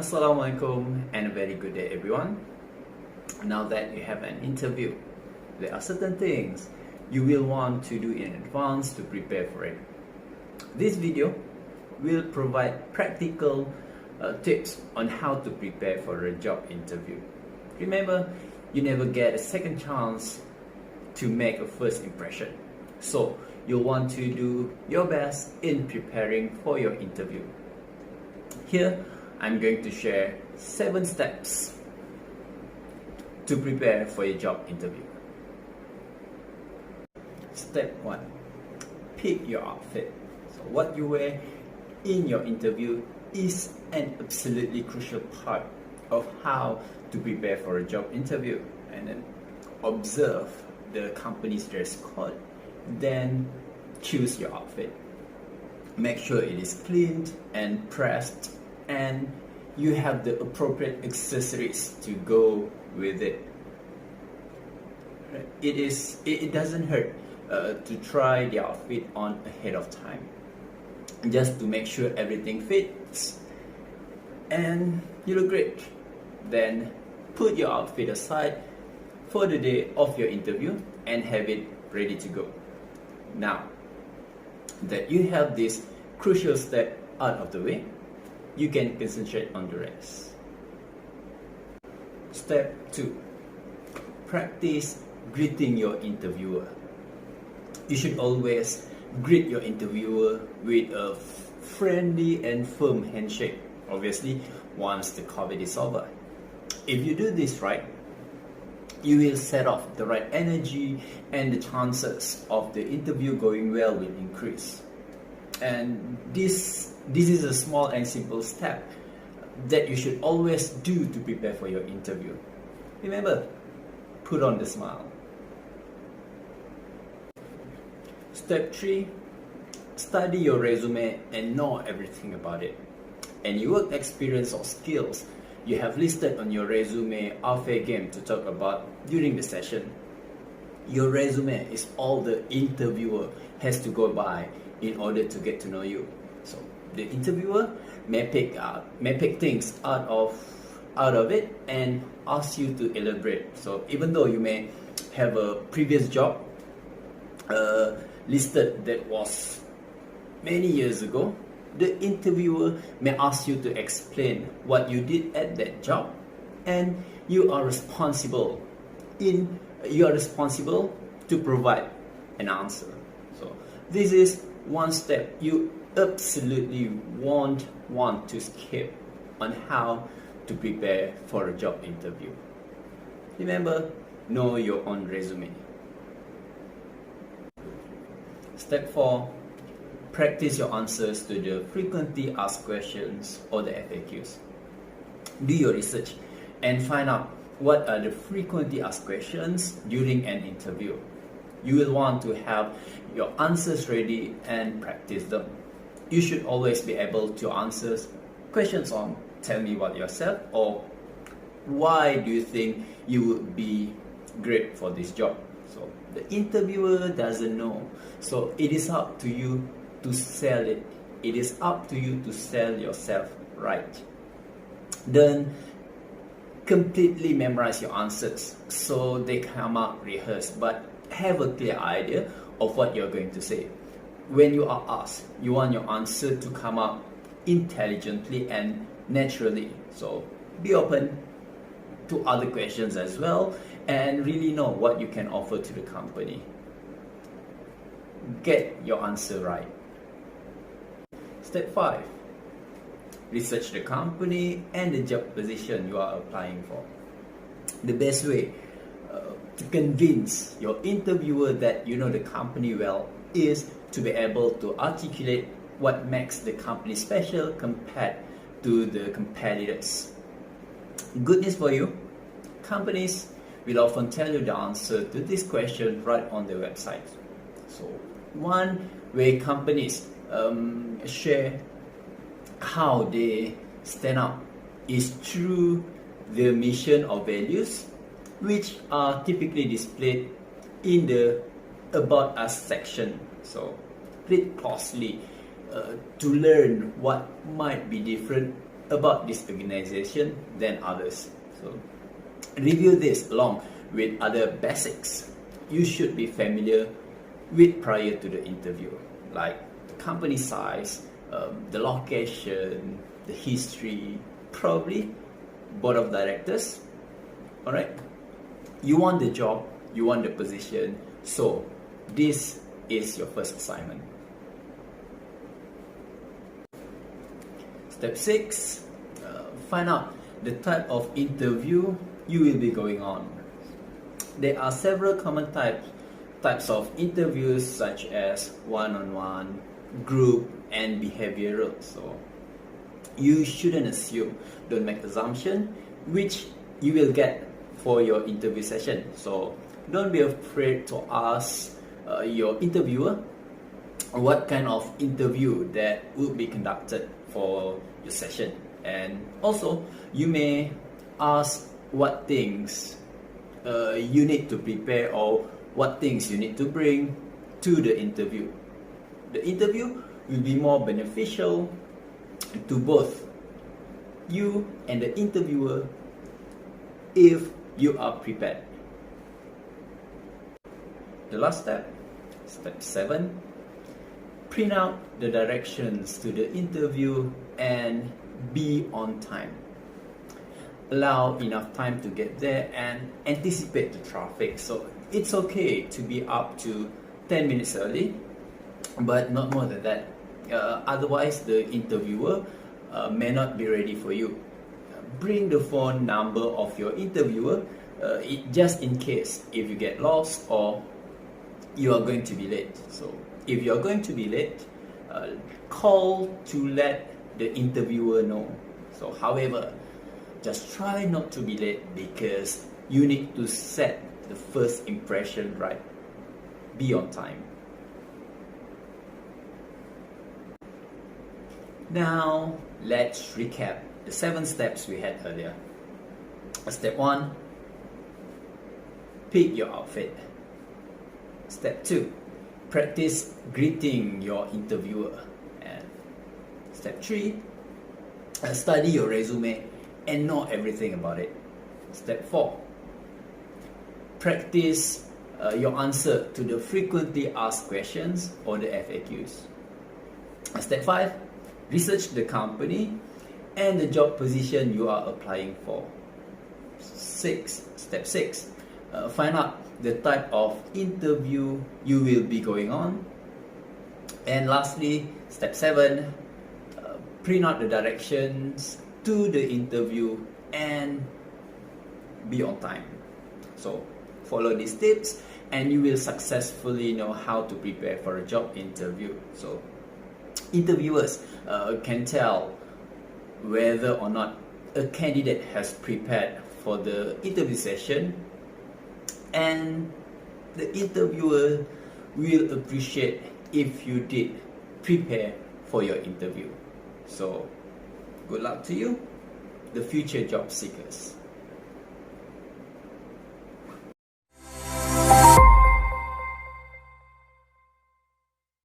Assalamualaikum and a very good day everyone. Now that you have an interview, there are certain things you will want to do in advance to prepare for it. This video will provide practical tips on how to prepare for a job interview. Remember, you never get a second chance to make a first impression. So you'll want to do your best in preparing for your interview. Here, I'm going to share 7 steps to prepare for a job interview. Step 1. Pick your outfit. So what you wear in your interview is an absolutely crucial part of how to prepare for a job interview. And then observe the company's dress code. Then choose your outfit. Make sure it is cleaned and pressed, and you have the appropriate accessories to go with it. It doesn't hurt to try the outfit on ahead of time, just to make sure everything fits and you look great. Then put your outfit aside for the day of your interview and have it ready to go. Now that you have this crucial step out of the way, you can concentrate on the rest. Step 2. Practice greeting your interviewer. You should always greet your interviewer with a friendly and firm handshake, obviously once the COVID is over. If you do this right, you will set off the right energy and the chances of the interview going well will increase. And this is a small and simple step that you should always do to prepare for your interview. Remember, put on the smile. Step 3. Study your resume and know everything about it. Any work experience or skills you have listed on your resume are fair game to talk about during the session. Your resume is all the interviewer has to go by in order to get to know you. So the interviewer may pick things out of it and ask you to elaborate. So even though you may have a previous job listed that was many years ago, the interviewer may ask you to explain what you did at that job, and you are responsible to provide an answer. So this is one step you absolutely won't want to skip on how to prepare for a job interview. Remember, know your own resume. Step 4. Practice your answers to the frequently asked questions or the FAQs. Do your research and find out what are the frequently asked questions during an interview. You will want to have your answers ready and practice them. You should always be able to answer questions on tell me about yourself or why do you think you would be great for this job. So the interviewer doesn't know, so it is up to you to sell it. It is up to you to sell yourself right. Then completely memorize your answers so they come out rehearsed, but have a clear idea of what you're going to say. When you are asked, you want your answer to come out intelligently and naturally. So be open to other questions as well and really know what you can offer to the company. Get your answer right. Step 5. Research the company and the job position you are applying for. The best way to convince your interviewer that you know the company well is to be able to articulate what makes the company special compared to the competitors. Good news for you, companies will often tell you the answer to this question right on their website. So one way companies share how they stand out is through their mission or values, which are typically displayed in the About Us section. So read closely to learn what might be different about this organization than others. So review this along with other basics you should be familiar with prior to the interview, like the company size, the location, the history, probably board of directors. Alright, you want the job, you want the position, so this is your first assignment. Step 6, find out the type of interview you will be going on. There are several common types of interviews, such as one-on-one, group, and behavioral. So you shouldn't assume, don't make assumption which you will get for your interview session. So don't be afraid to ask your interviewer what kind of interview that will be conducted for your session. And also you may ask what things you need to prepare, or what things you need to bring to the interview. The interview will be more beneficial to both you and the interviewer if you are prepared. The last step, step 7, print out the directions to the interview and be on time. Allow enough time to get there and anticipate the traffic. So it's okay to be up to 10 minutes early, but not more than that. Otherwise, the interviewer may not be ready for you. Bring the phone number of your interviewer just in case if you get lost or you are going to be late. So if you are going to be late, call to let the interviewer know. So however, just try not to be late, because you need to set the first impression right. Be on time. Now let's recap the 7 steps we had earlier. Step 1, pick your outfit. Step 2, practice greeting your interviewer. And step 3, study your resume and know everything about it. Step 4, practice your answer to the frequently asked questions or the FAQs. Step 5, research the company and the job position you are applying for. Step 6, find out the type of interview you will be going on. And lastly, step 7, print out the directions to the interview and be on time. So follow these tips and you will successfully know how to prepare for a job interview. So interviewers can tell whether or not a candidate has prepared for the interview session, and the interviewer will appreciate if you did prepare for your interview. So good luck to you, the future job seekers.